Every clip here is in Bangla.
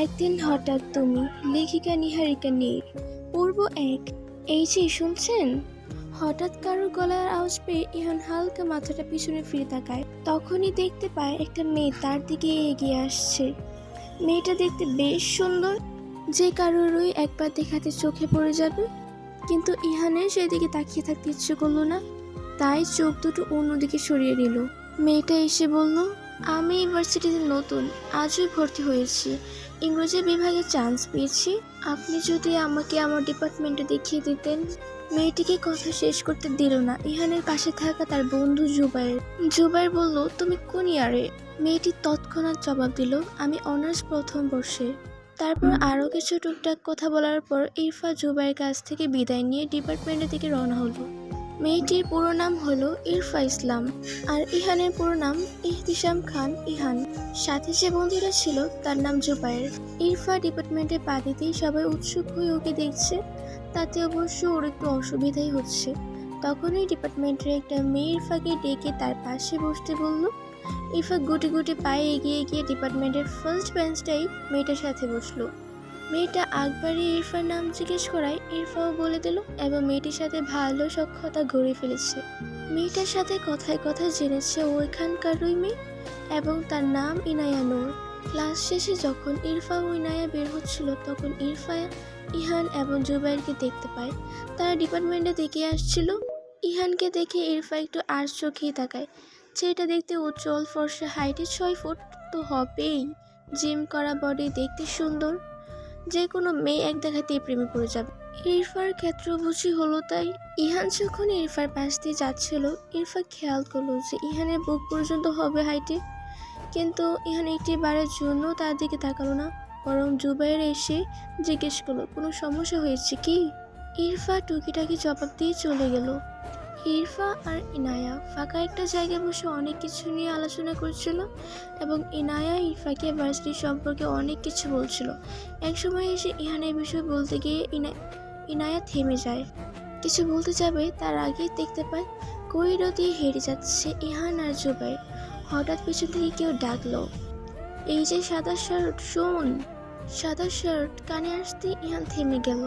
একদিন হঠাৎ তুমি, লেখিকা নিহারিকা নীর, পূর্ব এক। এই যে শুনছেন? হঠাৎ কারোর গলার আওয়াজ পেয়ে ইহান হালকা মাথাটা পিছনে ফিরে তাকায়। তখনই দেখতে পায় একটা মেয়ে তার দিকে এগিয়ে আসছে। মেয়েটা দেখতে বেশ সুন্দর, যে কারোরই একবার দেখাতে চোখে পড়ে যাবে। কিন্তু ইহানের সেদিকে তাকিয়ে থাকতে ইচ্ছে করলো না, তাই চোখ দুটো অন্যদিকে সরিয়ে নিল। মেয়েটা এসে বলল, আমি ইউনিভার্সিটিতে নতুন, আজই ভর্তি হয়েছি, ইংরেজি বিভাগে চান্স পেয়েছি। আপনি যদি আমাকে আমার ডিপার্টমেন্টে দেখিয়ে দিতেন। মেয়েটিকে কথা শেষ করতে দিল না ইহানের পাশে থাকা তার বন্ধু জুবাইর। জুবাইর বলল, তুমি কোন ইয়ারে? মেয়েটি তৎক্ষণাৎ জবাব দিল, আমি অনার্স প্রথম বর্ষে। তারপর আরও কিছু টুকটাক কথা বলার পর ইরফা জুবাইয়ের কাছ থেকে বিদায় নিয়ে ডিপার্টমেন্টের দিকে রওনা হলো। মেয়েটির পুরো নাম হলো ইরফা ইসলাম, আর ইহানের পুরো নাম ইহতিশাম খান ইহান। সাথে যে বন্ধুরা ছিল তার নাম জুবাইর। ইরফা ডিপার্টমেন্টে পা দিতেই সবাই উৎসুক হয়ে ওকে দেখছে, তাতে অবশ্য ওর একটু অসুবিধাই হচ্ছে। তখনই ডিপার্টমেন্টের একটা মেয়ে ইরফাকে ডেকে তার পাশে বসতে বলল। ইরফা গুটি গুটি পায়ে এগিয়ে গিয়ে ডিপার্টমেন্টের ফার্স্ট বেঞ্চটাই মেয়েটার সাথে বসলো। মেয়েটা আকবারে ইরফার নাম জিজ্ঞেস করায় ইরফাও বলে দিল এবং মেয়েটির সাথে ভালো সখ্যতা গড়ে ফেলেছে। মেয়েটার সাথে কথায় কথায় জেনেছে ও এখানকারই মেয়ে এবং তার নাম ইনায়া নূর। ক্লাস শেষে যখন ইরফা ও ইনায়া বের হচ্ছিল তখন ইরফা ইহান এবং জুবাইরকে দেখতে পায়। তারা ডিপার্টমেন্টের দিকে আসছিল। ইহানকে দেখে ইরফা একটু আশ চোখেই তাকায়। ছেলেটা দেখতে উজ্জ্বল, ফর্সা, হাইটে 6 ফুট তো হবেই, জিম করা বডি, দেখতে সুন্দর, যে কোনো মেয়ে এক দেখাতেই প্রেমে পড়ে যাবে। ইরফার ক্ষেত্র বুঝি হলো তাই। ইহান যখন ইরফার পাশ দিয়ে যাচ্ছিল ইরফা খেয়াল করলো যে ইহানের বুক পর্যন্ত হবে হাইটে, কিন্তু ইহান একটি বারের জন্য তার দিকে তাকালো না, বরং জুবাইর এসে জিজ্ঞেস করলো, কোনো সমস্যা হয়েছে কি? ইরফা টুকিটাকি জবাব দিয়ে চলে গেল। ইরফা আর ইনায়া ফাঁকা একটা জায়গায় বসে অনেক কিছু নিয়ে আলোচনা করছিল এবং ইনায়া ইরফাকে ভার্সিটি সম্পর্কে অনেক কিছু বলছিল। একসময় এসে ইহানের বিষয় বলতে গিয়ে ইনায়া থেমে যায়। কিছু বলতে যাবে তার আগেই দেখতে পায় করিডোর দিয়ে হেঁটে যাচ্ছে ইহান আর জুবাইর। হঠাৎ পেছন থেকে কেউ ডাকলো, এই যে সাদা শার্ট, শোন। সাদা শার্ট কানে আসতে ইহান থেমে গেল,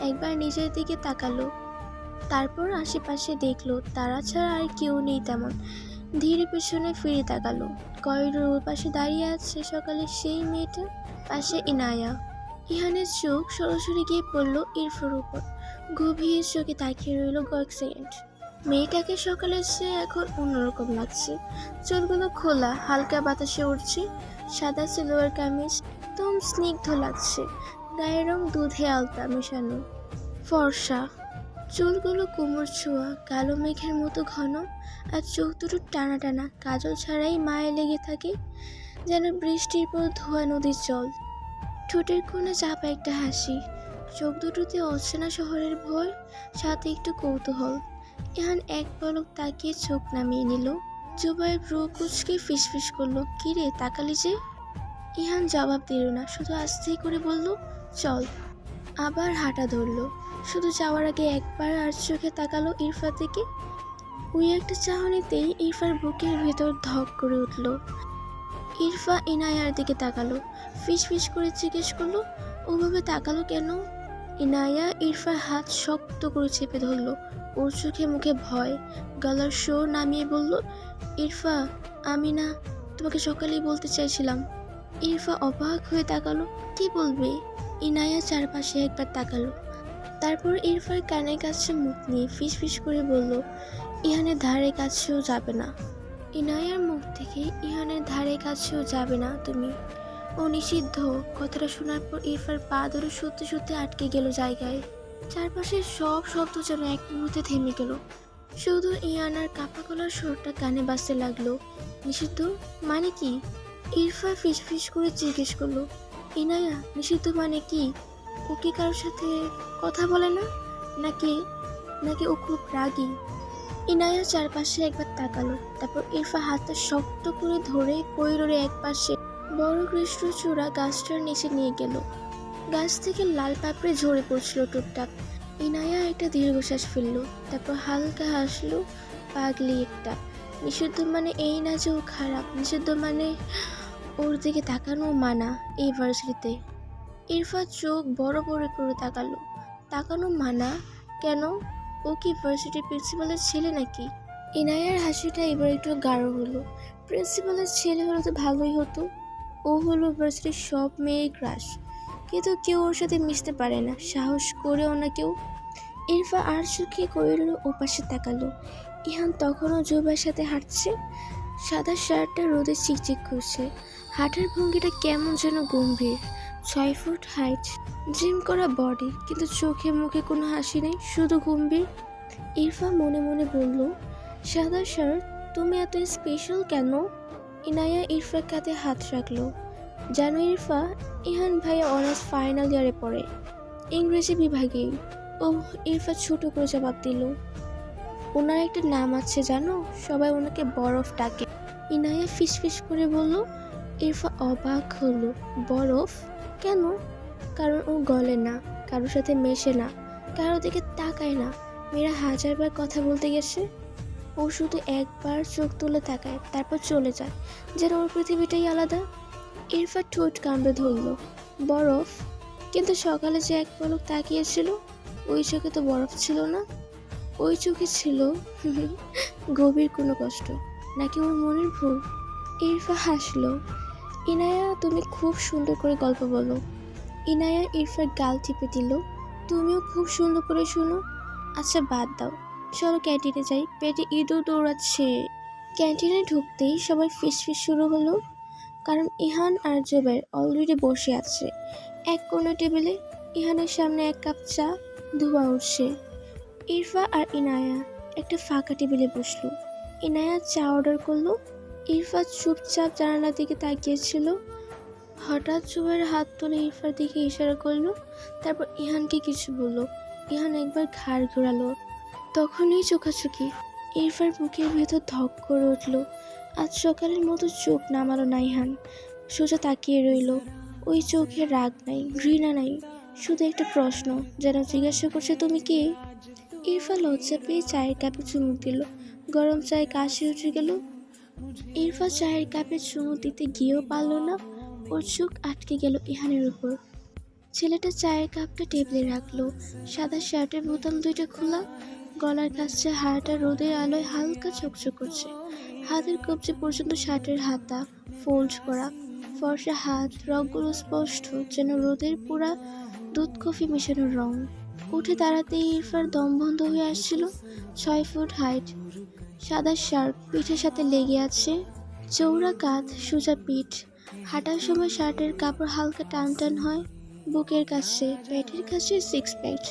একবার নিজের দিকে তাকালো, তারপর আশেপাশে দেখলো তারা ছাড়া আর কেউ নেই তেমন। ধীরে পেছনে ফিরে তাকালো, করিডোর পাশে দাঁড়িয়ে আছে সকালে সেই মেয়েটা, পাশে ইনায়া। ইহানের চোখ সরাসরি গিয়ে পড়লো ইরফার উপর। গভীর চোখে তাকিয়ে রইল কয়েক সেকেন্ড। মেয়েটাকে সকালে সে এখন অন্যরকম লাগছে। চুলগুলো খোলা, হালকা বাতাসে উঠছে, সাদা সিলোয়ার কামিজ, একদম স্নিগ্ধ লাগছে। গায়ের রং দুধে আলতা মেশানো, ফর্সা, চুলগুলো কোমর ছোঁয়া, কালো মেঘের মতো ঘন, আর চোখ দুটো টানা টানা, কাজল ছাড়াই মায়ে লেগে থাকে, যেন বৃষ্টির পর ধোয়া নদীর জল। ঠোঁটের কোণে চাপা একটা হাসি, চোখ দুটোতে অচেনা শহরের ভয়, সাথে একটু কৌতূহল। ইহান এক পলক তাকিয়ে চোখ নামিয়ে নিল। জুবাইর ভ্রু কুঁচকে ফিসফিস করলো, কিরে তাকালি যে? ইহান জবাব দিল না, শুধু আস্তেই করে বলল, চল। আবার হাঁটা ধরলো। শুধু যাওয়ার আগে একবার আর চোখে তাকালো ইরফার দিকে। ওই একটা চাহনিতেই ইরফার বুকের ভেতর ধক করে উঠল। ইরফা ইনায়ার দিকে তাকালো, ফিসফিস করে জিজ্ঞেস করলো, ওভাবে তাকালো কেন? ইনায়া ইরফার হাত শক্ত করে চেপে ধরলো, ওর চোখে মুখে ভয়, গলার সুর নামিয়ে বলল, ইরফা, আমি না, তোমাকে সকালেই বলতে চাইছিলাম। ইরফা অবাক হয়ে তাকালো, কি বলবে? ইনায়া চারপাশে একবার তাকালো, তারপর ইরফার কানের কাছে মুখ নিয়ে ফিসফিস করে বলল, ইহানের ধারে কাছেও যাবে না। ইনায়ার মুখ থেকে, ইহানের ধারে কাছেও যাবে না তুমি, ও নিষিদ্ধ। কথাটা শোনার পর ইরফার পা ধরে সত্যি সত্যি আটকে গেল জায়গায়। চারপাশের সব শব্দ যেন এক মুহূর্তে থেমে গেল, শুধু ইয়ানার কাপা গলার স্বরটা কানে বাজতে লাগলো। নিষিদ্ধ মানে কি? ইরফা ফিসফিস করে জিজ্ঞেস করলো, ইনায়া, নিষিদ্ধ মানে কি? ও কি কারোর সাথে কথা বলে না, নাকি নাকি ও খুব রাগী? ইনায়া চারপাশে একবার তাকালো, তারপর ইরফা হাতটা শক্ত করে ধরে করিডোরে এক পাশে বড় কৃষ্ণচূড়া গাছটার নিচে নিয়ে গেল। গাছ থেকে লাল পাপড়ি ঝরে পড়ছিল টুকটাক। ইনায়া একটা দীর্ঘশ্বাস ফেললো, তারপর হালকা হাসলো, পাগলি একটা। নিষিদ্ধ মানে এই না যে ও খারাপ, নিষিদ্ধ মানে ওর দিকে তাকানো মানা এই ভার্সিটিতে। ইরফা চোখ বড় বড় করে তাকালো। তাকানো মানা? কেন? ও কি ভার্সিটির প্রিন্সিপালের ছেলে নাকি? ইনায়ার হাসিটা এবার একটু গাঢ় হলো। প্রিন্সিপালের ছেলে হলে তো ভালোই হতো। ও হলো ভার্সিটির সব মেয়ের ক্রাশ, কিন্তু কেউ ওর সাথে মিশতে পারে না, সাহস করেও না কেউ। ইরফা আর চোখে করিডোর ওপাশে তাকালো। ইহান তখনও জুবাইয়ের সাথে হাঁটছে। সাদা শার্টটা রোদে চিকচিক করছে। হাঁটার ভঙ্গিটা কেমন যেন গম্ভীর। 6 ফুট হাইট, জিম করা বডি, কিন্তু চোখে মুখে কোনো হাসি নেই, শুধু গম্ভীর। ইরফা মনে মনে বলল, সাদা শার্ট, তুমি এত স্পেশাল কেন? ইনায়া ইরফার কাঁধে হাত রাখলো। জানো ইরফা, ইহান ভাইয়া অনার্স ফাইনাল ইয়ারে পড়ে, ইংরেজি বিভাগেই। ও, ইরফা ছোট করে জবাব দিল। ওনার একটা নাম আছে জানো, সবাই ওনাকে বরফ ডাকে। ইনায়া ফিসফিস করে বলল। ইরফা অবাক হলো। বরফ? কেন? কারণ ও গলে না, কারোর সাথে মেশে না, কারোর দিকে তাকায় না। মেয়েরা 1000বার কথা বলতে গেছে, ও শুধু একবার চোখ তুলে তাকায়, তারপর চলে যায়, যেন ওর পৃথিবীটাই আলাদা। ইরফা ঠোঁট কামড়ে ধরল। বরফ? কিন্তু সকালে যে এক পলক তাকিয়েছিল, ওই চোখে তো বরফ ছিল না। ওই চোখে ছিল গভীর কোনো কষ্ট, নাকি ওর মনের ভুল? ইরফা হাসলো। ইনায়া, তুমি খুব সুন্দর করে গল্প বলো। ইনায়া ইরফার গাল টিপে দিল। তুমিও খুব সুন্দর করে শোনো। আচ্ছা বাদ দাও, চলো ক্যান্টিনে যাই, পেটে ইঁদুর দৌড়াচ্ছে। ক্যান্টিনে ঢুকতেই সবার ফিসফিস শুরু হলো, কারণ ইহান আর জুবাইর অলরেডি বসে আছে এক কোণা টেবিলে। ইহানের সামনে 1 কাপ চা, ধোঁয়া উঠছে। ইরফা আর ইনায়া একটা ফাঁকা টেবিলে বসলো। ইনায়া চা অর্ডার করলো। ইরফা চুপচাপ জানালার দিকে তাকিয়েছিল। হঠাৎ জুবাইর হাত তুলে ইরফার দিকে ইশারা করলো, তারপর ইহানকে কিছু বললো। ইহান একবার ঘাড় ঘোরালো। তখনই চোখাচোখি। ইরফার বুকের ভেতর ধক করে উঠল। আজ সকালের মতো চোখ নামালো না ইহান, সোজা তাকিয়ে রইল। ওই চোখে রাগ নাই, ঘৃণা নাই, শুধু একটা প্রশ্ন, যেন জিজ্ঞাসা করছে তুমি কে? ইরফা লজ্জা পেয়ে চায়ের কাপে চুমুক দিল। গরম চায়ে কাশি উঠে গেল। ইরফা চায়ের কাপে চুমুক দিতে গিয়েও পারল না। ওর চোখ আটকে গেল ইহানের উপর। ছেলেটা চায়ের কাপটা টেবিলে রাখলো। সাদা শার্টের বোতাম দুইটা খোলা, গলার কাছে হাড়টা রোদের আলোয় হালকা চকচক করছে। হাতের কবজি পর্যন্ত শার্টের হাতা ফোল্ড করা, ফর্সা হাত, রগগুলো স্পষ্ট, যেন রোদের পুরা দুধ কফি মেশানো রং। উঠে দাঁড়াতেই ইরফার দম বন্ধ হয়ে আসছিল। 6 ফুট হাইট, সাদা শার্ট পিঠের সাথে লেগে আছে, চৌড়া কাঁধ, সোজা পিঠ। হাঁটার সময় শার্টের কাপড় হালকা টান টান হয়। বুকের কাছে, পেটের কাছে 6 প্যাক,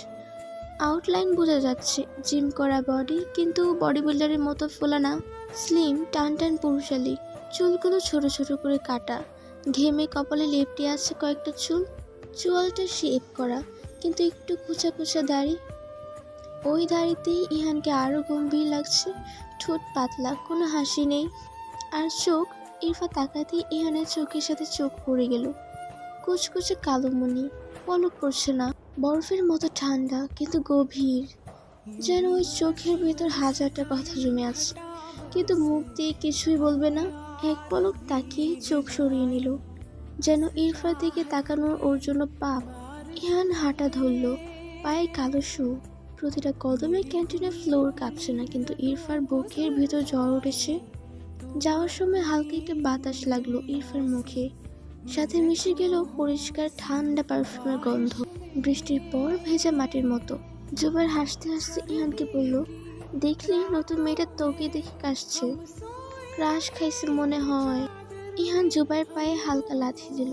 আউটলাইন বোঝা যাচ্ছে। জিম করা বডি, কিন্তু বডি বিল্ডারের মতো ফোলা না, স্লিম, টান টান পুরুষালী। চুলগুলো ছোট ছোট করে কাটা, ঘেমে কপালে লেপটে আছে কয়েকটা চুল। চুয়ালটা শেপ করা, কিন্তু একটু কুচা কুচা দাড়ি। ওই দাড়িতেই ইহানকে আরো গম্ভীর লাগছে। ঠোঁট পাতলা, কোনো হাসি নেই। আর চোখ, ইরফা তাকাতেই ইহানের চোখের সাথে চোখ পড়ে গেল। কুচকুচে কালো মনি, পলক পড়ছে না, বরফের মতো ঠান্ডা কিন্তু গভীর, যেন ওই চোখের ভেতর 1000টা কথা জমে আছে, কিন্তু মুখ দিয়ে কিছুই বলবে না। এক পলক তাকিয়ে চোখ সরিয়ে নিল, যেন ইরফার দিকে তাকানো ওর জন্য পাপ। ইহান হাঁটা ধরল, পায়ে কালো শু। প্রতিটা কদমে ক্যান্টিনের ফ্লোর কাঁপছে না, কিন্তু ইরফার বুকের ভেতর জ্বর উঠেছে। যাওয়ার সময় হালকা একটা বাতাস লাগলো ইরফার মুখে, সাথে মিশে গেল পরিষ্কার ঠান্ডা পারফিউমের গন্ধ, বৃষ্টির পর ভেজা মাটির মতো। জুবাইর হাসতে হাসতে ইহানকে বলল, দেখলি নতুন মেয়েটা তোকে দেখে কাশছে, ক্রাশ খাইছে মনে হয়। ইহান জুবাইয়ের পায়ে হালকা লাথি দিল।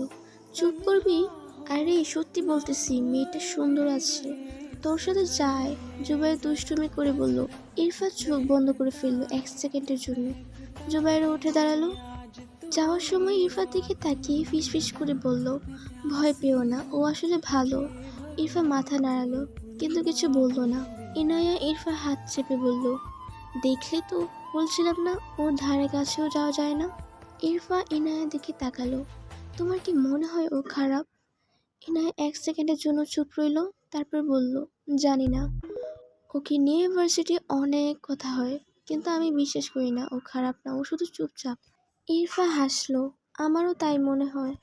চুপ করবি? আরে সত্যি বলতেছি, মেয়েটা সুন্দর আছে, তোর সাথে যায়। জুবাইর দুষ্টুমি করে বলল। ইরফা চোখ বন্ধ করে ফেললো 1 সেকেন্ডের জন্য। জুবাইর উঠে দাঁড়ালো। যাওয়ার সময় ইরফার দিকে তাকিয়ে ফিসফিস করে বলল, ভয় পেও না, ও আসলে ভালো। ইরফা মাথা নাড়ালো, কিন্তু কিছু বলল না। ইনায়া ইরফার হাত চেপে বলল, দেখলে তো, বলছিলাম না ওর ধারে কাছেও যাওয়া যায় না। ইরফা ইনায়ার দিকে তাকালো। তোমার কি মনে হয় ও খারাপ? ইনায়া 1 সেকেন্ডের জন্য চুপ রইল, তারপর বলল, জানি না। ওকে নিয়ে ইউনিভার্সিটি অনেক কথা হয়, কিন্তু আমি বিশ্বাস করি না ও খারাপ না, ও শুধু চুপচাপ। ইরফা হাসলো। আমারও তাই মনে হয়।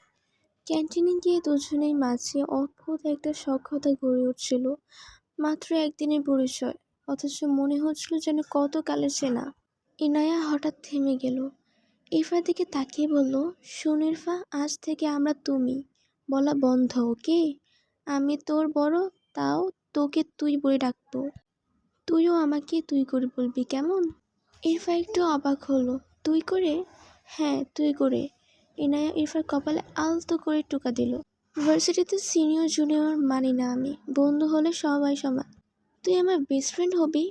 ক্যান্টিনে গিয়ে দুজনেই মাঝে অদ্ভুত একটা সখ্যতা গড়ে উঠছিল। মাত্র একদিনের পরিচয়, অথচ মনে হচ্ছিল যেন কত কালের চেনা। ইনায়া হঠাৎ থেমে গেল, ইরফার দিকে তাকিয়ে বলল, শোন ইরফা, আজ থেকে আমরা তুমি বলা বন্ধ, ওকে? আমি তোর বড়, তাও তোকে তুই বলে ডাকবো। তুইও আমাকে তুই করে বলবি, কেমন? ইরফা একটু অবাক হলো। তুই করে? হ্যাঁ, তুই করে। ইনায়া ইরফার কপালে আলতো করে টোকা দিল। ভার্সিটিতে সিনিয়র জুনিয়র মানি না আমি, বন্ধু হলে সবাই সমান। তুই আমার বেস্ট ফ্রেন্ড হবি,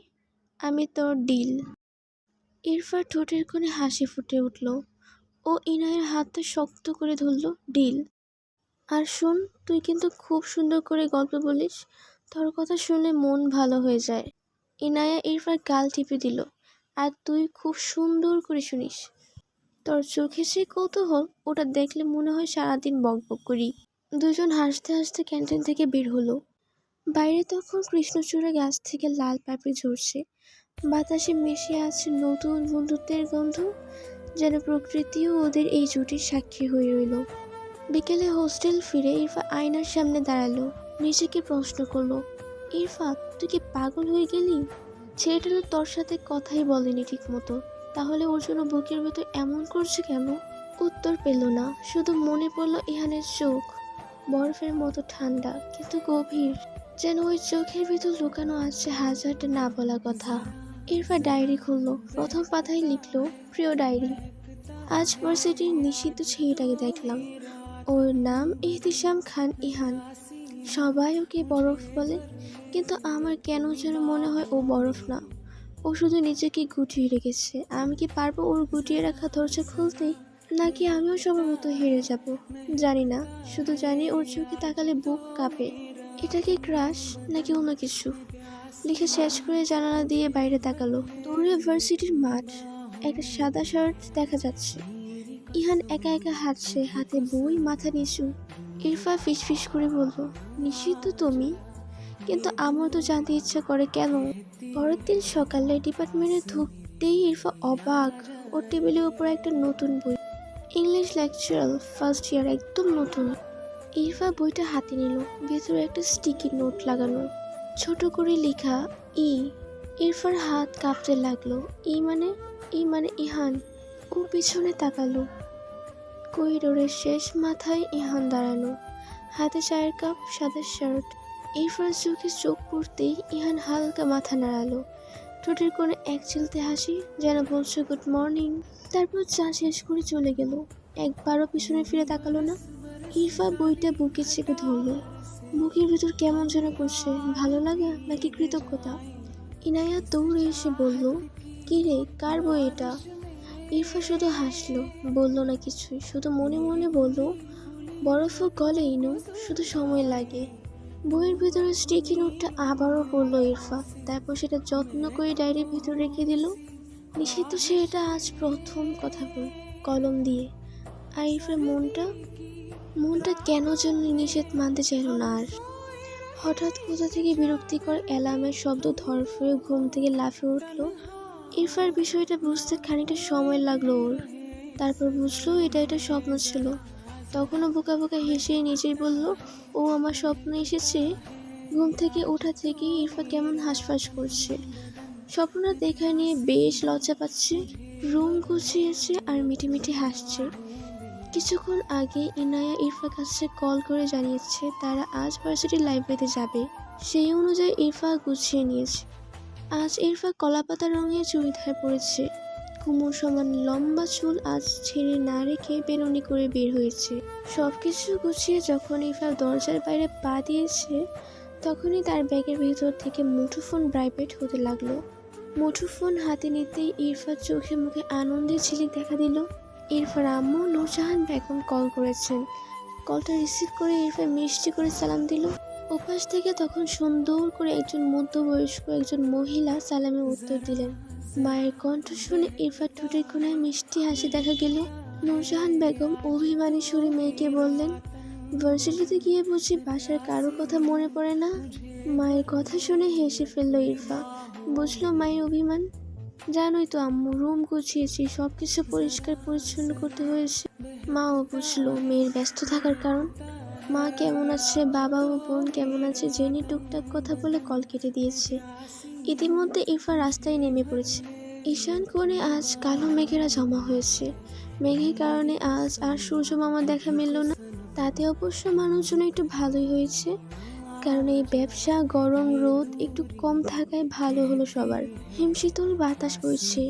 আমি তোর ডিল। ইরফার ঠোঁটের কোণে হাসি ফুটে উঠল। ও ইনায়ের হাতটা শক্ত করে ধরল। ডিল। আর শোন, তুই কিন্তু খুব সুন্দর করে গল্প বলিস, তোর কথা শুনলে মন ভালো হয়ে যায়। ইনায়া ইরফার গাল টিপে দিল। আর তুই খুব সুন্দর করে শুনিস। তোর চোখে সে কৌতূহল, ওটা দেখলে মনে হয় সারাদিন বকবক করি। দুজন হাসতে হাসতে ক্যান্টিন থেকে বের হলো। বাইরে তখন কৃষ্ণচূড়া গাছ থেকে লাল পাপড়ি ঝরছে। বাতাসে মিশে আছে নতুন বন্ধুত্বের গন্ধ, যেন প্রকৃতিও ওদের এই জুটির সাক্ষী হয়ে রইল। বিকেলে হোস্টেল ফিরে ইরফা আয়নার সামনে দাঁড়ালো, নিজেকে প্রশ্ন করলো, ইরফা, তুই কি পাগল হয়ে গেলি? ছেলেটা তো তোর সাথে কথাই বলেনি ঠিক মতো, তাহলে ওর জন্য বুকের ভেতর এমন করছে কেন? উত্তর পেল না, শুধু মনে পড়লো ইহানের চোখ, বরফের মতো ঠান্ডা কিন্তু গভীর, যেন ওই চোখের ভিতর লুকানো আছে হাজারটা না বলা কথা। ইরফা ডায়েরি খুললো, প্রথম পাতায় লিখলো, প্রিয় ডায়েরি, আজ ভার্সিটির নিষিদ্ধ ছেলেটাকে দেখলাম। ওর নাম ইহতিশাম খান ইহান। সবাই ওকে বরফ বলে, কিন্তু আমার কেন যেন মনে হয় ও বরফ না। ও শুধু নিজেকে গুটিয়ে রেখেছে। আমি কি পারবো ওর গুটিয়ে রাখা দরজা খুলতে? নাকি আমিও সবার মতো হেরে যাব? জানি না, শুধু জানি ওর চোখে তাকালে বুক কাঁপে। এটা কি ক্রাশ নাকি অন্য কিছু? লিখে শেষ করে জানালা দিয়ে বাইরে তাকালো। দূরে ভার্সিটির মাঠ, একটা সাদা শার্ট দেখা যাচ্ছে। ইহান একা একা হাঁটছে, হাতে বই, মাথা নিচু। ইরফা ফিসফিস করে বলল, নিষিদ্ধ তুমি? কিন্তু আমার তো জানতে ইচ্ছা করে কেন। পরের দিন সকালে ডিপার্টমেন্টে ঢুকতেই ইরফা অবাক, ওর টেবিলের উপর একটা নতুন বই, ইংলিশ লেকচারার ফার্স্ট ইয়ার, একদম নতুন। ইরফা বইটা হাতে নিল, ভেতরে একটা স্টিকি নোট লাগানো, ছোট করে লেখা ই। ইরফার হাত কাঁপতে লাগলো। ই মানে ইহান। ও পিছনে তাকালো। করিডোরের শেষ মাথায় ইহান দাঁড়ানো, হাতে চায়ের কাপ, সাদা শার্ট। ইরফার চোখে চোখ পড়তেই ইহান হালকা মাথা নাড়ালো, ঠোঁটের কোণে এক চিলতে হাসি, যেন বলছে গুড মর্নিং। তারপর চা শেষ করে চলে গেল, একবারও পিছনে ফিরে তাকালো না। ইরফা বইটা বুকে চেপে ধরলো। বুকের ভিতর কেমন যেন করছে, ভালো লাগা নাকি কৃতজ্ঞতা। ইনায়া দৌড়ে এসে বলল, কি রে, কার বই এটা? ইরফা শুধু হাসলো, বলল না কিছুই, শুধু মনে মনে বলল, বরফও গলে ইনু, শুধু সময় লাগে। বইয়ের ভিতরে স্টিকি নোটটা আবারও পড়লো ইরফা, তারপর সেটা যত্ন করে ডায়েরির ভিতর রেখে দিল। নিষিদ্ধ সে এটা আজ প্রথম কথা বল, কলম দিয়ে। আর ইরফার মনটা কেন যেন নিষেধ মানতে চাইল না আর। হঠাৎ কোথা থেকে বিরক্তিকর অ্যালার্মের শব্দ ধরফরে ঘুম থেকে লাফিয়ে উঠল। ইরফার বিষয়টা বুঝতে খানিকটা সময় লাগলো ওর, তারপর বুঝলো এটা স্বপ্ন ছিল। তখনও বোকা বোকা হেসে নিজেই বলল, ও আমার স্বপ্ন এসেছে। ঘুম থেকে ওঠা থেকে ইরফা কেমন হাঁসফাঁস করছে, স্বপ্নটা দেখা নিয়ে বেশ লজ্জা পাচ্ছে। রুম গুছিয়েছে আর মিটি মিটি হাসছে। কিছুক্ষণ আগে ইনায়া ইরফার কাছে কল করে জানিয়েছে তারা আজ ভার্সিটি লাইব্রেরিতে যাবে। সেই অনুযায়ী ইরফা গুছিয়ে নিয়েছে। আজ ইরফা কলাপাতা রঙের চুড়িদার পরেছে, কুমোর সমান লম্বা চুল আজ ছেড়ে না রেখে বেনুনি করে বের হয়েছে। সবকিছু গুছিয়ে যখন ইরফা দরজার বাইরে পা দিয়েছে, তখনই তার ব্যাগের ভেতর থেকে মুঠোফোন ভাইব্রেট হতে লাগলো। মুঠোফোন হাতে নিতেই ইরফার চোখে মুখে আনন্দের ঝিলিক দেখা দিল। ইরফার আম্মু নূরজাহান বেগম কল করেছেন। কলটা রিসিভ করে ইরফা মিষ্টি করে সালাম দিল। ওপাশ থেকে তখন সুন্দর করে একজন মধ্যবয়স্ক একজন মহিলা সালামে উত্তর দিলেন। মায়ের কণ্ঠ শুনে ইরফার ঠোঁটের কোণায় মিষ্টি হাসি দেখা গেল। নূরজাহান বেগম অভিমানী সুরে মেয়েকে বললেন, ভার্সিটিতে গিয়ে বুঝি বাসার কারো কথা মনে পড়ে না? মায়ের কথা শুনে হেসে ফেলল ইরফা, বুঝলো মায়ের অভিমান। জানোই তো আম্মু, রুম গুছিয়েছি, সবকিছু পরিষ্কার পরিচ্ছন্ন করতে হয়েছে। মাও বুঝলো মেয়ের ব্যস্ত থাকার কারণ। মা কেমন আছে, বাবা ও বোন কেমন আছে জেনে টুকটাক কথা বলে কল কেটে দিয়েছে। ইতিমধ্যে ইরফা রাস্তায় নেমে পড়েছে। ঈশান কোণে আজ কালো মেঘেরা জমা হয়েছে। মেঘের কারণে আজ আর সূর্য মামা দেখা মিলল না। তাতে অবশ্য মানুষজন একটু ভালোই হয়েছে, কারণ এই ব্যবসা গরম রোদ একটু কম থাকায় ভালো হলো সবার। হিমশীতল বাতাস বইছে।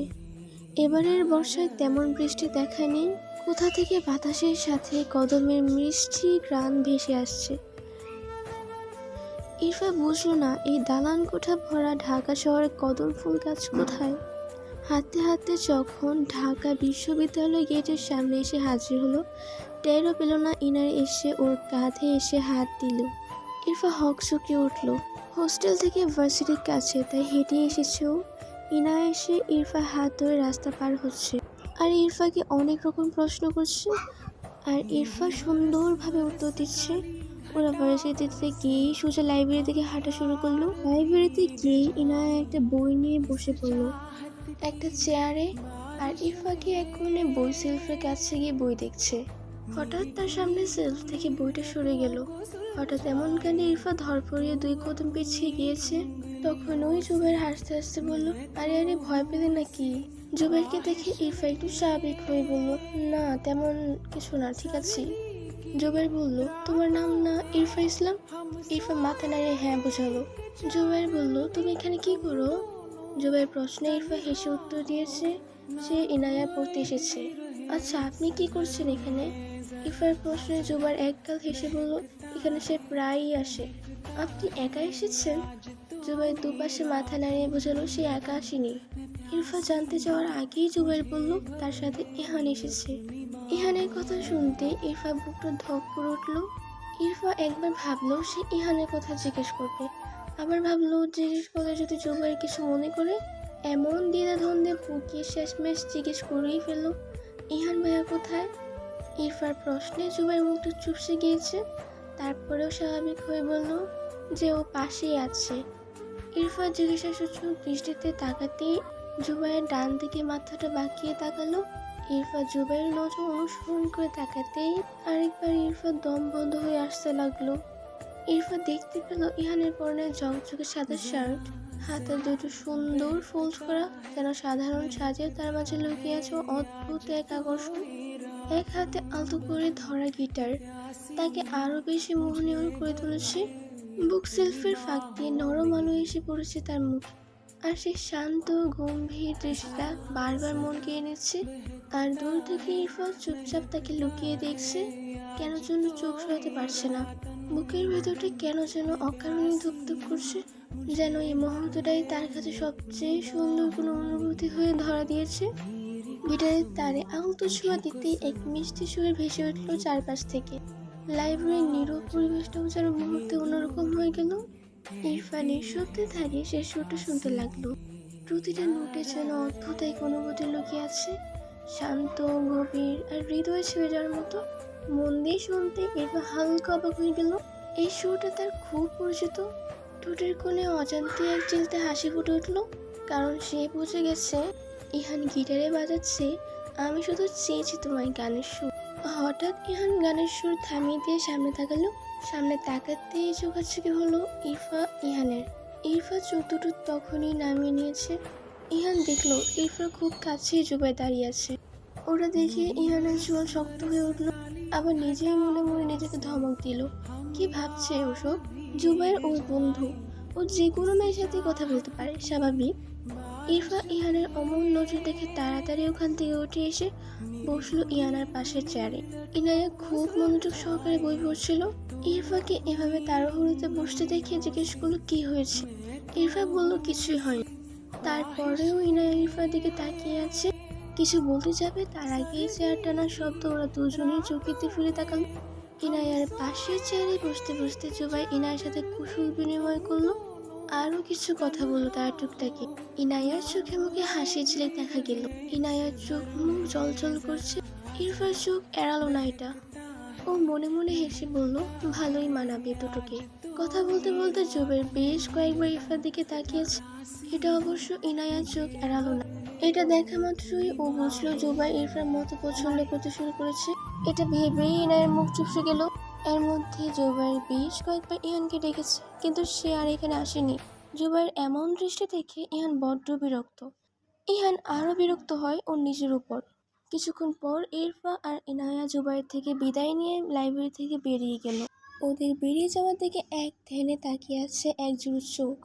এবারের বর্ষায় তেমন বৃষ্টি দেখা নেই। কোথা থেকে বাতাসের সাথে কদমের মিষ্টি ঘ্রাণ ভেসে আসছে। ইরফা বুঝল না এই দালান কোঠা ভরা ঢাকা শহরে কদম ফুল গাছ কোথায়। হাঁটতে হাঁটতে যখন ঢাকা বিশ্ববিদ্যালয় গেটের সামনে এসে হাজির হলো, টেরও পেল না ইনার এসে ওর কাঁধে এসে হাত দিল। ইরফা হকচকে উঠল। হোস্টেল থেকে ভার্সিটির কাছে, তাই হেঁটে এসেছে ও। ইনা এসে ইরফা হাত ধরে রাস্তা পার হচ্ছে আর ইরফাকে অনেক রকম প্রশ্ন করছে, আর ইরফা সুন্দরভাবে উত্তর দিচ্ছে। ওরা ভার্সিটিতে গিয়েই সোজা লাইব্রেরি থেকে হাঁটা শুরু করলো। লাইব্রেরিতে গিয়ে ইনায়া একটা বই নিয়ে বসে পড়লো একটা চেয়ারে, আর ইরফাকে এক কোণে বই সেলফের কাছে গিয়ে বই দেখছে। হঠাৎ তার সামনে সেলফ থেকে বইটা সরে গেল। হঠাৎ এমন কাণ্ডে ইরফা ধরপড়িয়ে 2 কদম পিছিয়ে গিয়েছে। তখন ওই জুবাইর হাসতে হাসতে বলল, আরে আরে ভয় পেলে নাকি? জুবাইরকে দেখে ইরফা একটু স্বাভাবিক হয়ে বলল, না তেমন কিছু না, ঠিক আছে। জুবাইর বলল, তোমার নাম না ইরফা ইসলাম? ইরফা মাথা নাড়িয়ে হ্যাঁ বোঝালো। জুবাইর বলল, তুমি এখানে কি করো? জুবাইর প্রশ্নে ইরফা হেসে উত্তর দিয়েছে, সে ইনায়া পড়তে এসেছে। আচ্ছা আপনি কি করছেন এখানে? ইরফার প্রশ্নে জুবাইর একগাল হেসে বলল, এখানে সে প্রায়ই আসে। আপনি একা এসেছেন? জুবাইর দুপাশে মাথা নাড়িয়ে বোঝালো, সে একা আসেনি। ইরফা জানতে যাওয়ার আগেই জুবাইর বলল, তার সাথে ইহান এসেছে। ইহানের কথা শুনতে ইরফা বুকটা ধক করে উঠল। ইরফা একবার ভাবলো সে ইহানের কথা জিজ্ঞেস করবে, আবার ভাবলো জিজ্ঞেস করলে যদি জুবাইর কিছু মনে করে। এমন দ্বিধাদ্বন্দ্বে বুকে শেষমেশ জিজ্ঞেস করেই ফেলল, ইহান ভাইয়া কোথায়? ইরফার প্রশ্নে জুবাইর মুখটা চুপসে গিয়েছে। তারপরেও স্বাভাবিক হয়ে বলল যে ও পাশেই আছে। ইরফা জিজ্ঞাসাসূচক দৃষ্টিতে তাকাতেই জুবাইয়ের ডান দিকে মাথাটা বাঁকিয়ে তাকালো। ইরফা জুবাইয়ের নজর অনুসরণ করে তাকাতেই আরেকবার ইরফার দম বন্ধ হয়ে আসতে লাগলো। ইরফা দেখতে পেল ইহানের পরনে ঝকঝকে সাদা শার্ট, হাতে দুটো সুন্দর ফোল্ড করা যেন সাধারণ সাজে, তার মাঝে লুকিয়ে আছে অদ্ভুত এক আকর্ষণ। এক হাতে আলতো করে ধরা গিটার তাকে আরো বেশি মোহনীয় করে তুলেছে। বুক সেলফের ফাঁক দিয়ে নরম আলো এসে পড়েছে তার মুখে, আর সেই শান্ত গম্ভীর দৃষ্টিটা বারবার মন কেড়ে নিচ্ছে। আর দূর থেকে ইরফা চুপচাপ তাকে লুকিয়ে দেখছে, কেন যেন চোখ সরাতে পারছে না। বুকের ভেতরটা কেন যেন অকারণে ধুকধুক করছে, যেন এই মুহূর্তটাই তার কাছে সবচেয়ে সুন্দর কোনো অনুভূতি হয়ে ধরা দিয়েছে। গিটারের তারে আলতো ছোঁয়া দিতেই এক মিষ্টি সুরে ভেসে উঠল চারপাশ থেকে। লাইব্রেরির নীরব পরিবেশটাও যেন মুহূর্তে অন্যরকম হয়ে গেল। ইরফা নিঃশব্দে দাঁড়িয়ে সে সুরটা শুনতে লাগলো। প্রতিটা নোটে যেন অদ্ভুত এক অনুভূতি লুকিয়ে আছে, শান্ত গভীর আর হৃদয় ছুঁয়ে যাওয়ার মতো। মন দিয়ে শুনতে ইরফা হালকা অবাক হয়ে গেল। এই সুরটা তার খুব পরিচিত। ঠোঁটের কোণে অজান্তে এক চিলতে হাসি ফুটে উঠল, কারণ সে বুঝে গেছে ইহান গিটারে বাজাচ্ছে আমি শুধু চেয়েছি তোমায় গানের সুর। হঠাৎ ইহান গানের সুর থামিয়ে দিয়ে সামনে তাকালো। সামনে তাকাতেই চোখাচোখি হলো ইরফা ইহানের। ইরফা চোখ দুটো তখনই নামিয়ে নিয়েছে। ইহান দেখলো ইরফা খুব কাছেই জুবাই দাঁড়িয়ে আছে। ওরা দেখে ইহানের চুল শক্ত হয়ে উঠলো, আবার নিজেই মনে মনে নিজেকে ধমক দিল। কি ভাবছে ওসব? জুবাইর ওর বন্ধু, ও যে কোনো মেয়ের সাথে কথা বলতে পারে, স্বাভাবিক। ইরফা ইহানের অমন নজর দেখে তাড়াতাড়ি ওখান থেকে উঠে এসে বসলো ইয়ানার পাশের চেয়ারে। ইনায়া খুব মনোযোগ সহকারে বই পড়ছিল। ইরফাকে এভাবে তাড়াহুড়োতে বসতে দেখে জিজ্ঞেস করলো কি হয়েছে। ইরফা বলল কিছুই হয়নি। তারপরেও ইনায়া ইরফার দিকে তাকিয়ে আছে। কিছু বলতে যাবে তার আগেই চেয়ার টানার শব্দ ওরা দুজনেই চোখেতে ফিরে তাকালো। ইনায়ার পাশের চেয়ারে বসতে বসতে জুবাই ইনায়ার সাথে কুশল বিনিময় করলো। আরো কিছু কথা বললো তার টুকটাকি। ইনায়ার চোখে মুখে হাসি ঝিলিক দেখা গেল। ইনায়ার চোখ মুখ জলজল করছে। ইরফার চোখ এড়ালো না এটা। ও মনে মনে হেসে বলল, ভালোই মানাবে দুটোকে। কথা বলতে বলতে জুবাইর বেশ কয়েকবার ইরফার দিকে তাকিয়েছে। এটা অবশ্য ইনায়ার চোখ এড়ালো না। এটা দেখা মাত্রই ও বুঝলো জুবাই ইরফান মতো পছন্দ করতে শুরু করেছে। এটা ভেবেই ইনায়ের মুখ চুপসে গেল। এর মধ্যে জুবাইর বেশ কয়েকবার ইহানকে ডেকেছে, কিন্তু সে আর এখানে আসেনি। জুবাইয়ের এমন দৃষ্টি দেখে ইহান বড্ড বিরক্ত। ইহান আরো বিরক্ত হয় ওর নিজের উপর। কিছুক্ষণ পর ইরফা আর ইনায়া জুবাইর থেকে বিদায় নিয়ে লাইব্রেরি থেকে বেরিয়ে গেল। ওদের বেরিয়ে যাওয়ার দিকে এক ধ্যানে তাকিয়ে আছে একজোড় চোখ।